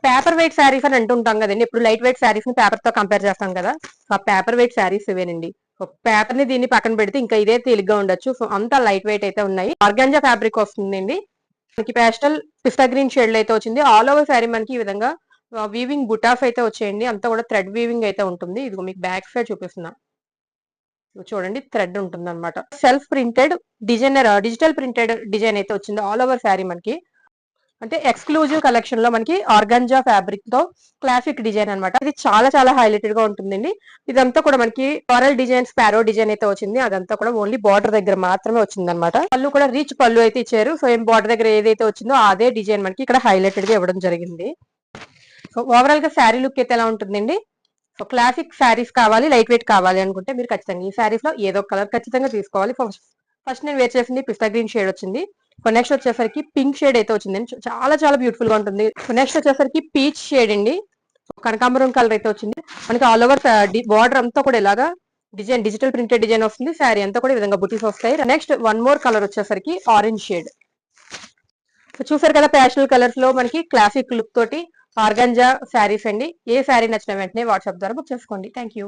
Paper weight saris అని అంటుంటాం కదండి, ఇప్పుడు లైట్ వెయిట్ శారీస్ ని పేపర్ తో కంపేర్ చేస్తాం కదా. ఆ పేపర్ వెయిట్ శారీస్ ఇవేనండి. పేపర్ ని దీన్ని పక్కన పెడితే ఇంకా ఇదే తేలిగ్గా ఉండొచ్చు. సో అంతా లైట్ వెయిట్ అయితే ఉన్నాయి. ఆర్గాంజా ఫ్యాబ్రిక్ వస్తుందండి. మనకి పేస్టల్ పిస్తా గ్రీన్ షేడ్ లో అయితే వచ్చింది. ఆల్ ఓవర్ శారీ మనకి ఈ విధంగా వీవింగ్ బుటాస్ అయితే వచ్చేయండి. అంతా కూడా థ్రెడ్ వీవింగ్ అయితే ఉంటుంది. ఇది మీకు బ్యాక్ సైడ్ చూపిస్తున్నా, చూడండి థ్రెడ్ ఉంటుంది అనమాట. Self printed designer digital printed design అయితే వచ్చింది ఆల్ ఓవర్ శారీ మనకి. అంటే ఎక్స్క్లూజివ్ కలెక్షన్ లో మనకి ఆర్గాంజా ఫ్యాబ్రిక్ తో క్లాసిక్ డిజైన్ అనమాట. ఇది చాలా చాలా హైలైటెడ్ గా ఉంటుందండి. ఇదంతా కూడా మనకి ఫ్లోరల్ డిజైన్, స్పారో డిజైన్ అయితే వచ్చింది. అదంతా కూడా ఓన్లీ బార్డర్ దగ్గర మాత్రమే వచ్చింది అనమాట. పళ్ళు కూడా రిచ్ పళ్ళు అయితే ఇచ్చారు. సో ఏం బార్డర్ దగ్గర ఏదైతే వచ్చిందో అదే డిజైన్ మనకి ఇక్కడ హైలైటెడ్ గా ఇవ్వడం జరిగింది. సో ఓవరాల్ గా శారీ లుక్ అయితే ఎలా ఉంటుందండి. సో క్లాసిక్ శారీస్ కావాలి, లైట్ వెయిట్ కావాలి అనుకుంటే మీరు ఖచ్చితంగా ఈ శారీస్ లో ఏదో కలర్ ఖచ్చితంగా తీసుకోవాలి. ఫస్ట్ నేను వేర్ చేసింది పిస్తా గ్రీన్ షేడ్ వచ్చింది. నెక్స్ట్ వచ్చేసరికి పింక్ షేడ్ అయితే వచ్చింది. చాలా చాలా బ్యూటిఫుల్ గా ఉంటుంది. నెక్స్ట్ వచ్చేసరికి పీచ్ షేడ్ అండి. కనకాంబరం కలర్ అయితే వచ్చింది. మనకి ఆల్ ఓవర్ బార్డర్ అంతా కూడా ఇలాగా డిజైన్, డిజిటల్ ప్రింటెడ్ డిజైన్ వస్తుంది. శారీ అంతా కూడా ఈ విధంగా బుటీస్ వస్తాయి. నెక్స్ట్ వన్ మోర్ కలర్ వచ్చేసరికి ఆరెంజ్ షేడ్. చూసారు కదా, ప్యాస్టల్ కలర్స్ లో మనకి క్లాసిక్ లుక్ తోటి ఆర్గాంజా శారీస్ అండి. ఏ శారీ నచ్చిన వెంటనే వాట్సాప్ ద్వారా బుక్ చేసుకోండి. Thank you.